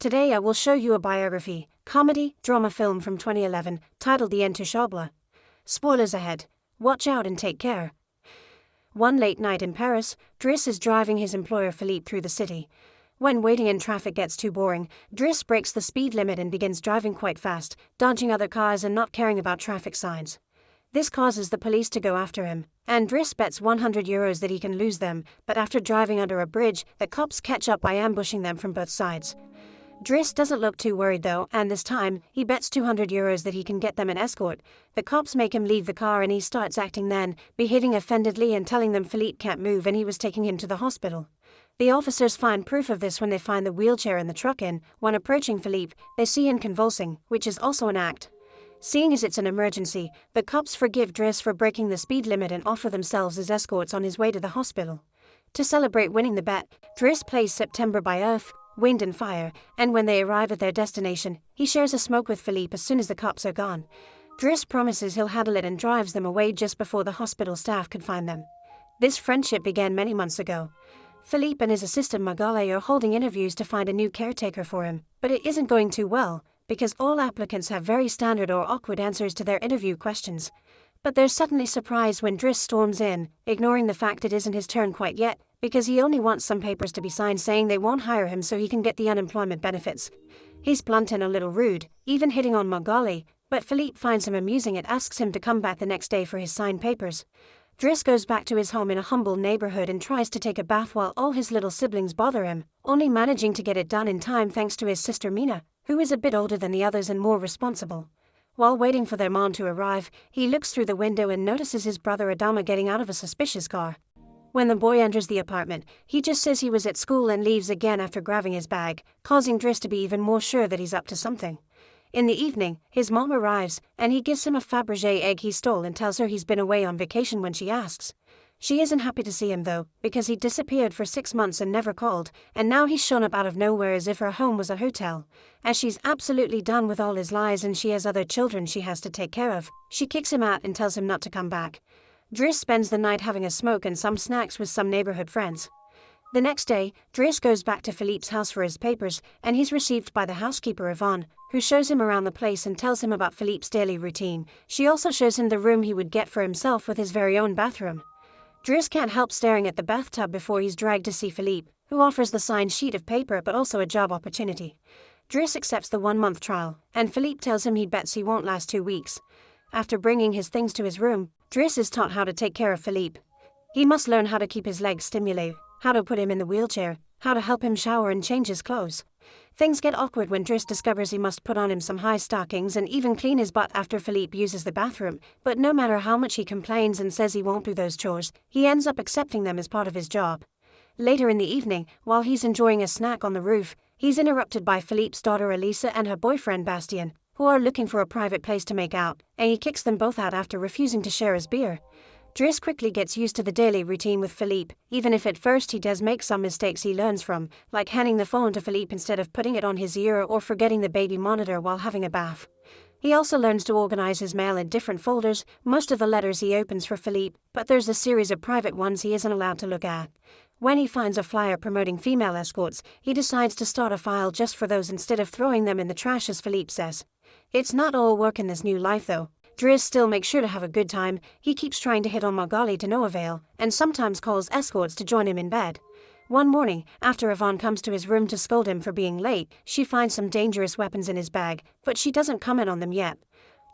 Today I will show you a biography, comedy, drama film from 2011, titled The Intouchable. Spoilers ahead. Watch out and take care. One late night in Paris, Driss is driving his employer Philippe through the city. When waiting in traffic gets too boring, Driss breaks the speed limit and begins driving quite fast, dodging other cars and not caring about traffic signs. This causes the police to go after him, and Driss bets €100 that he can lose them, but after driving under a bridge, the cops catch up by ambushing them from both sides. Driss doesn't look too worried though, and this time, he bets €200 that he can get them an escort. The cops make him leave the car and he starts acting then, behaving offendedly and telling them Philippe can't move and he was taking him to the hospital. The officers find proof of this when they find the wheelchair in the truck and, when approaching Philippe, they see him convulsing, which is also an act. Seeing as it's an emergency, the cops forgive Driss for breaking the speed limit and offer themselves as escorts on his way to the hospital. To celebrate winning the bet, Driss plays September by Earth, Wind and Fire, and when they arrive at their destination, he shares a smoke with Philippe as soon as the cops are gone. Driss promises he'll handle it and drives them away just before the hospital staff could find them. This friendship began many months ago. Philippe and his assistant Magali are holding interviews to find a new caretaker for him, but it isn't going too well, because all applicants have very standard or awkward answers to their interview questions. But they're suddenly surprised when Driss storms in, ignoring the fact it isn't his turn quite yet, because he only wants some papers to be signed saying they won't hire him so he can get the unemployment benefits. He's blunt and a little rude, even hitting on Magali, but Philippe finds him amusing and asks him to come back the next day for his signed papers. Driss goes back to his home in a humble neighborhood and tries to take a bath while all his little siblings bother him, only managing to get it done in time thanks to his sister Mina, who is a bit older than the others and more responsible. While waiting for their mom to arrive, he looks through the window and notices his brother Adama getting out of a suspicious car. When the boy enters the apartment, he just says he was at school and leaves again after grabbing his bag, causing Driss to be even more sure that he's up to something. In the evening, his mom arrives, and he gives him a Fabergé egg he stole and tells her he's been away on vacation when she asks. She isn't happy to see him though, because he disappeared for 6 months and never called, and now he's shown up out of nowhere as if her home was a hotel. As she's absolutely done with all his lies and she has other children she has to take care of, she kicks him out and tells him not to come back. Driss spends the night having a smoke and some snacks with some neighborhood friends. The next day, Driss goes back to Philippe's house for his papers, and he's received by the housekeeper Yvonne, who shows him around the place and tells him about Philippe's daily routine. She also shows him the room he would get for himself with his very own bathroom. Driss can't help staring at the bathtub before he's dragged to see Philippe, who offers the signed sheet of paper but also a job opportunity. Driss accepts the 1-month trial, and Philippe tells him he bets he won't last 2 weeks. After bringing his things to his room, Driss is taught how to take care of Philippe. He must learn how to keep his legs stimulated, how to put him in the wheelchair, how to help him shower and change his clothes. Things get awkward when Driss discovers he must put on him some high stockings and even clean his butt after Philippe uses the bathroom, but no matter how much he complains and says he won't do those chores, he ends up accepting them as part of his job. Later in the evening, while he's enjoying a snack on the roof, he's interrupted by Philippe's daughter Elisa and her boyfriend Bastien, who are looking for a private place to make out, and he kicks them both out after refusing to share his beer. Driss quickly gets used to the daily routine with Philippe, even if at first he does make some mistakes he learns from, like handing the phone to Philippe instead of putting it on his ear or forgetting the baby monitor while having a bath. He also learns to organize his mail in different folders, most of the letters he opens for Philippe, but there's a series of private ones he isn't allowed to look at. When he finds a flyer promoting female escorts, he decides to start a file just for those instead of throwing them in the trash as Philippe says. It's not all work in this new life though. Driss still makes sure to have a good time. He keeps trying to hit on Magali to no avail, and sometimes calls escorts to join him in bed. One morning, after Yvonne comes to his room to scold him for being late, she finds some dangerous weapons in his bag, but she doesn't comment on them yet.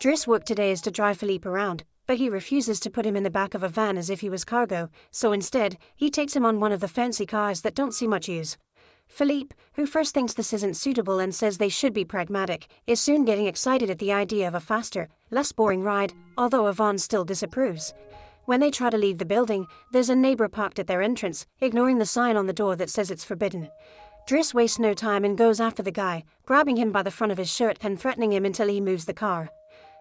Driss' work today is to drive Philippe around, but he refuses to put him in the back of a van as if he was cargo, so instead, he takes him on one of the fancy cars that don't see much use. Philippe, who first thinks this isn't suitable and says they should be pragmatic, is soon getting excited at the idea of a faster, less boring ride, although Yvonne still disapproves. When they try to leave the building, there's a neighbor parked at their entrance, ignoring the sign on the door that says it's forbidden. Driss wastes no time and goes after the guy, grabbing him by the front of his shirt and threatening him until he moves the car.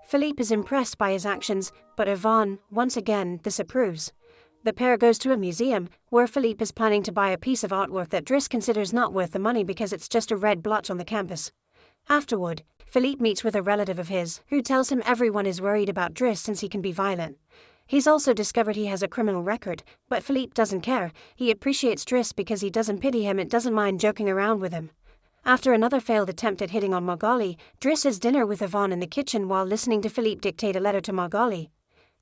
Philippe is impressed by his actions, but Yvonne, once again, disapproves. The pair goes to a museum, where Philippe is planning to buy a piece of artwork that Driss considers not worth the money because it's just a red blotch on the campus. Afterward, Philippe meets with a relative of his, who tells him everyone is worried about Driss since he can be violent. He's also discovered he has a criminal record, but Philippe doesn't care. He appreciates Driss because he doesn't pity him and doesn't mind joking around with him. After another failed attempt at hitting on Margali, Driss has dinner with Yvonne in the kitchen while listening to Philippe dictate a letter to Margali.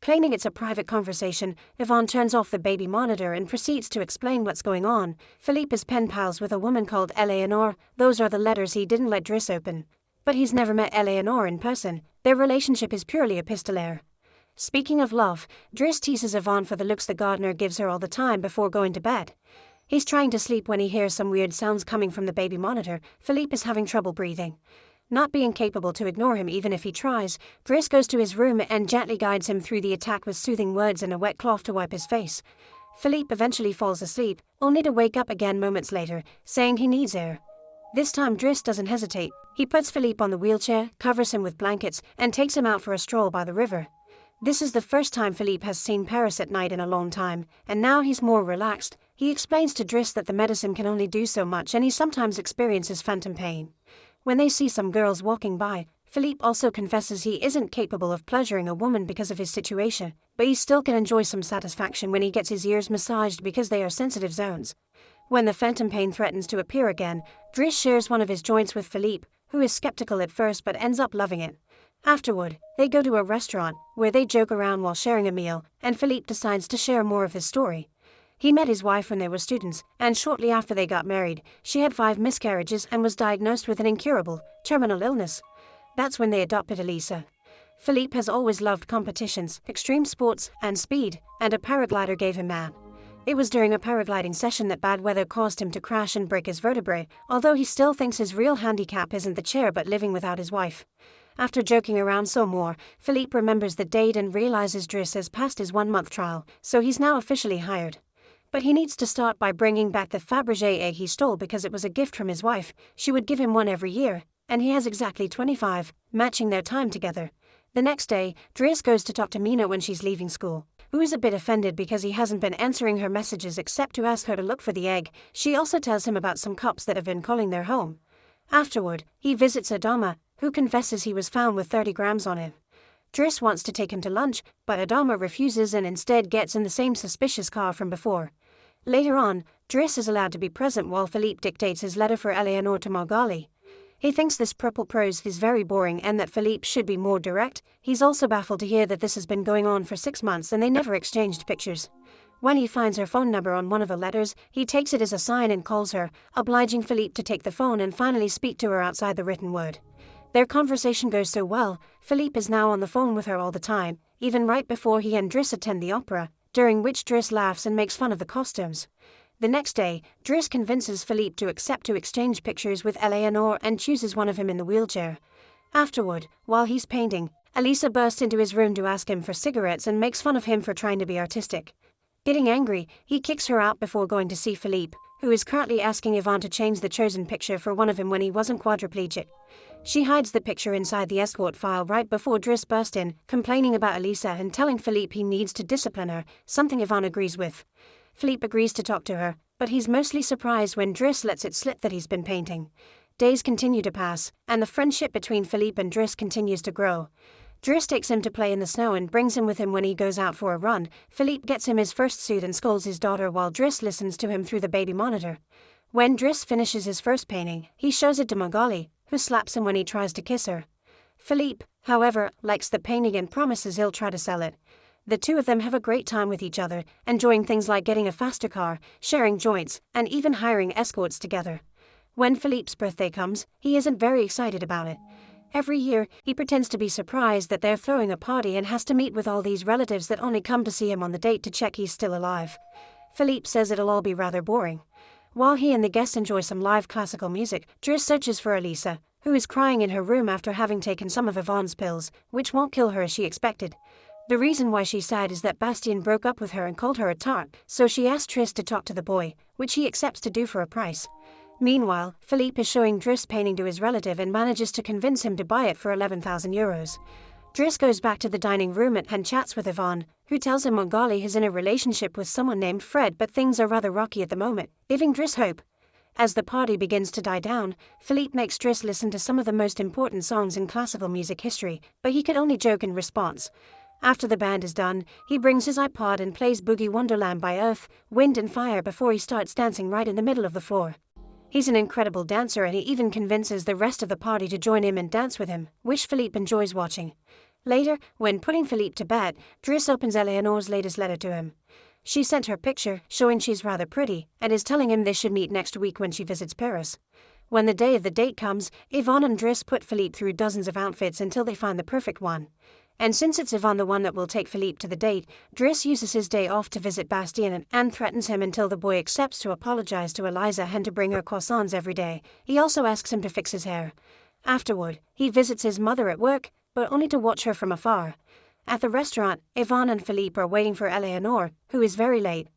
Claiming it's a private conversation, Yvonne turns off the baby monitor and proceeds to explain what's going on. Philippe is pen pals with a woman called Eleanor. Those are the letters he didn't let Driss open. But he's never met Eleanor in person. Their relationship is purely epistolaire. Speaking of love, Driss teases Yvonne for the looks the gardener gives her all the time before going to bed. He's trying to sleep when he hears some weird sounds coming from the baby monitor. Philippe is having trouble breathing. Not being capable to ignore him even if he tries, Driss goes to his room and gently guides him through the attack with soothing words and a wet cloth to wipe his face. Philippe eventually falls asleep, only to wake up again moments later, saying he needs air. This time Driss doesn't hesitate. He puts Philippe on the wheelchair, covers him with blankets, and takes him out for a stroll by the river. This is the first time Philippe has seen Paris at night in a long time, and now he's more relaxed. He explains to Driss that the medicine can only do so much and he sometimes experiences phantom pain. When they see some girls walking by, Philippe also confesses he isn't capable of pleasuring a woman because of his situation, but he still can enjoy some satisfaction when he gets his ears massaged because they are sensitive zones. When the phantom pain threatens to appear again, Driss shares one of his joints with Philippe, who is skeptical at first but ends up loving it. Afterward, they go to a restaurant, where they joke around while sharing a meal, and Philippe decides to share more of his story. He met his wife when they were students, and shortly after they got married, she had 5 miscarriages and was diagnosed with an incurable, terminal illness. That's when they adopted Elisa. Philippe has always loved competitions, extreme sports, and speed, and a paraglider gave him that. It was during a paragliding session that bad weather caused him to crash and break his vertebrae, although he still thinks his real handicap isn't the chair but living without his wife. After joking around some more, Philippe remembers the date and realizes Driss has passed his 1-month trial, so he's now officially hired. But he needs to start by bringing back the Fabergé egg he stole because it was a gift from his wife. She would give him one every year, and he has exactly 25, matching their time together. The next day, Driss goes to talk to Mina when she's leaving school, who is a bit offended because he hasn't been answering her messages except to ask her to look for the egg. She also tells him about some cops that have been calling their home. Afterward, he visits Adama, who confesses he was found with 30 grams on him. Driss wants to take him to lunch, but Adama refuses and instead gets in the same suspicious car from before. Later on, Driss is allowed to be present while Philippe dictates his letter for Eleanor to Margali. He thinks this purple prose is very boring and that Philippe should be more direct. He's also baffled to hear that this has been going on for 6 months and they never exchanged pictures. When he finds her phone number on one of the letters, he takes it as a sign and calls her, obliging Philippe to take the phone and finally speak to her outside the written word. Their conversation goes so well, Philippe is now on the phone with her all the time, even right before he and Driss attend the opera, during which Driss laughs and makes fun of the costumes. The next day, Driss convinces Philippe to accept to exchange pictures with Eleanor and chooses one of him in the wheelchair. Afterward, while he's painting, Elisa bursts into his room to ask him for cigarettes and makes fun of him for trying to be artistic. Getting angry, he kicks her out before going to see Philippe, who is currently asking Yvonne to change the chosen picture for one of him when he wasn't quadriplegic. She hides the picture inside the escort file right before Driss burst in, complaining about Elisa and telling Philippe he needs to discipline her, something Yvonne agrees with. Philippe agrees to talk to her, but he's mostly surprised when Driss lets it slip that he's been painting. Days continue to pass, and the friendship between Philippe and Driss continues to grow. Driss takes him to play in the snow and brings him with him when he goes out for a run. Philippe gets him his first suit and scolds his daughter while Driss listens to him through the baby monitor. When Driss finishes his first painting, he shows it to Margali, who slaps him when he tries to kiss her. Philippe, however, likes the painting and promises he'll try to sell it. The two of them have a great time with each other, enjoying things like getting a faster car, sharing joints, and even hiring escorts together. When Philippe's birthday comes, he isn't very excited about it. Every year, he pretends to be surprised that they're throwing a party and has to meet with all these relatives that only come to see him on the date to check he's still alive. Philippe says it'll all be rather boring. While he and the guests enjoy some live classical music, Driss searches for Elisa, who is crying in her room after having taken some of Yvonne's pills, which won't kill her as she expected. The reason why she's sad is that Bastien broke up with her and called her a tart, so she asks Driss to talk to the boy, which he accepts to do for a price. Meanwhile, Philippe is showing Driss painting to his relative and manages to convince him to buy it for 11,000 euros. Driss goes back to the dining room and chats with Yvonne, who tells him Margali is in a relationship with someone named Fred, but things are rather rocky at the moment, giving Driss hope. As the party begins to die down, Philippe makes Driss listen to some of the most important songs in classical music history, but he could only joke in response. After the band is done, he brings his iPod and plays Boogie Wonderland by Earth, Wind and Fire before he starts dancing right in the middle of the floor. He's an incredible dancer and he even convinces the rest of the party to join him and dance with him, which Philippe enjoys watching. Later, when putting Philippe to bed, Driss opens Eleanor's latest letter to him. She sent her picture, showing she's rather pretty, and is telling him they should meet next week when she visits Paris. When the day of the date comes, Yvonne and Driss put Philippe through dozens of outfits until they find the perfect one. And since it's Yvonne the one that will take Philippe to the date, Driss uses his day off to visit Bastien and threatens him until the boy accepts to apologize to Eliza and to bring her croissants every day. He also asks him to fix his hair. Afterward, he visits his mother at work, but only to watch her from afar. At the restaurant, Yvonne and Philippe are waiting for Eleanor, who is very late.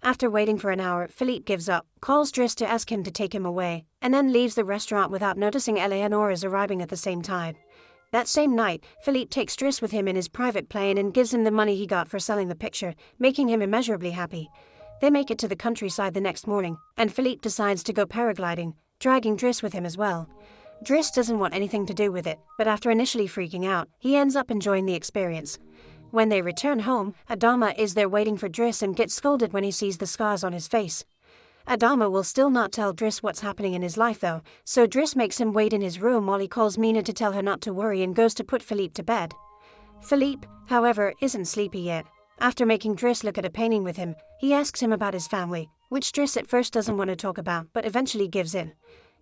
After waiting for an hour, Philippe gives up, calls Driss to ask him to take him away, and then leaves the restaurant without noticing Eleanor is arriving at the same time. That same night, Philippe takes Driss with him in his private plane and gives him the money he got for selling the picture, making him immeasurably happy. They make it to the countryside the next morning, and Philippe decides to go paragliding, dragging Driss with him as well. Driss doesn't want anything to do with it, but after initially freaking out, he ends up enjoying the experience. When they return home, Adama is there waiting for Driss and gets scolded when he sees the scars on his face. Adama will still not tell Driss what's happening in his life though, so Driss makes him wait in his room while he calls Mina to tell her not to worry and goes to put Philippe to bed. Philippe, however, isn't sleepy yet. After making Driss look at a painting with him, he asks him about his family, which Driss at first doesn't want to talk about but eventually gives in.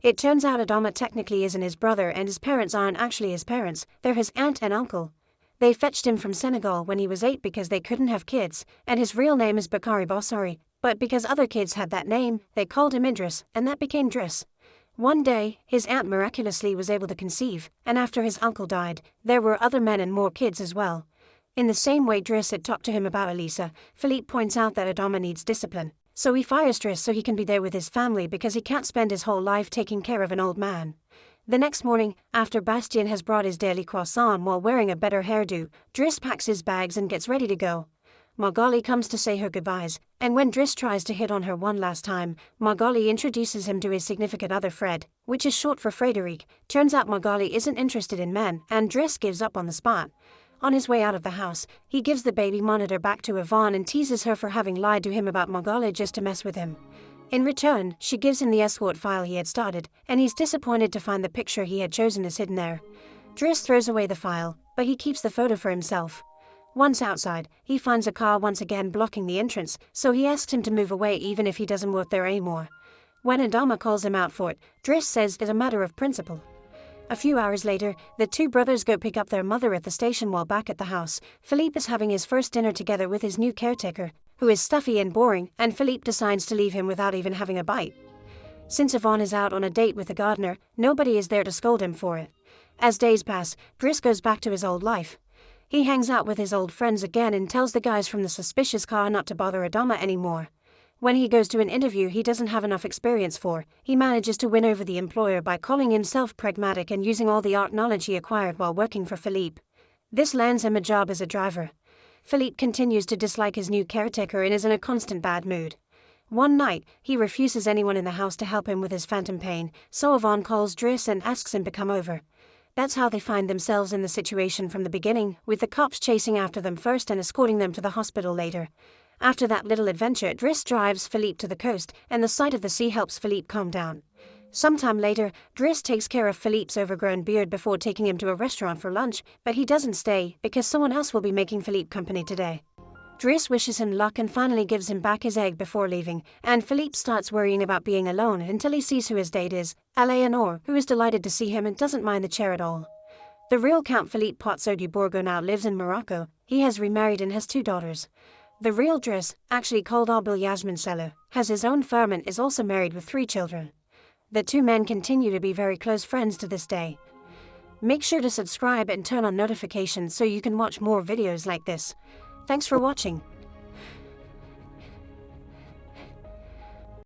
It turns out Adama technically isn't his brother and his parents aren't actually his parents, they're his aunt and uncle. They fetched him from Senegal when he was 8 because they couldn't have kids, and his real name is Bakari Bossari, but because other kids had that name, they called him Idris, and that became Driss. One day, his aunt miraculously was able to conceive, and after his uncle died, there were other men and more kids as well. In the same way Driss had talked to him about Elisa, Philippe points out that Adama needs discipline, so he fires Driss so he can be there with his family because he can't spend his whole life taking care of an old man. The next morning, after Bastien has brought his daily croissant while wearing a better hairdo, Driss packs his bags and gets ready to go. Magali comes to say her goodbyes, and when Driss tries to hit on her one last time, Magali introduces him to his significant other Fred, which is short for Frederic. Turns out Magali isn't interested in men, and Driss gives up on the spot. On his way out of the house, he gives the baby monitor back to Yvonne and teases her for having lied to him about Magali just to mess with him. In return, she gives him the escort file he had started, and he's disappointed to find the picture he had chosen is hidden there. Driss throws away the file, but he keeps the photo for himself. Once outside, he finds a car once again blocking the entrance, so he asks him to move away even if he doesn't work there anymore. When Adama calls him out for it, Driss says it's a matter of principle. A few hours later, the two brothers go pick up their mother at the station while back at the house. Philippe is having his first dinner together with his new caretaker, who is stuffy and boring, and Philippe decides to leave him without even having a bite. Since Yvonne is out on a date with the gardener, nobody is there to scold him for it. As days pass, Driss goes back to his old life. He hangs out with his old friends again and tells the guys from the suspicious car not to bother Adama anymore. When he goes to an interview he doesn't have enough experience for, he manages to win over the employer by calling himself pragmatic and using all the art knowledge he acquired while working for Philippe. This lands him a job as a driver. Philippe continues to dislike his new caretaker and is in a constant bad mood. One night, he refuses anyone in the house to help him with his phantom pain, so Yvonne calls Driss and asks him to come over. That's how they find themselves in the situation from the beginning, with the cops chasing after them first and escorting them to the hospital later. After that little adventure, Driss drives Philippe to the coast, and the sight of the sea helps Philippe calm down. Sometime later, Driss takes care of Philippe's overgrown beard before taking him to a restaurant for lunch, but he doesn't stay because someone else will be making Philippe company today. Driss wishes him luck and finally gives him back his egg before leaving, and Philippe starts worrying about being alone until he sees who his date is, Eleanor, who is delighted to see him and doesn't mind the chair at all. The real Count Philippe Pozzo di Borgo now lives in Morocco. He has remarried and has 2 daughters. The real Driss, actually called Abul Yasmin Seller, has his own firm and is also married with 3 children. The 2 men continue to be very close friends to this day. Make sure to subscribe and turn on notifications so you can watch more videos like this. Thanks for watching.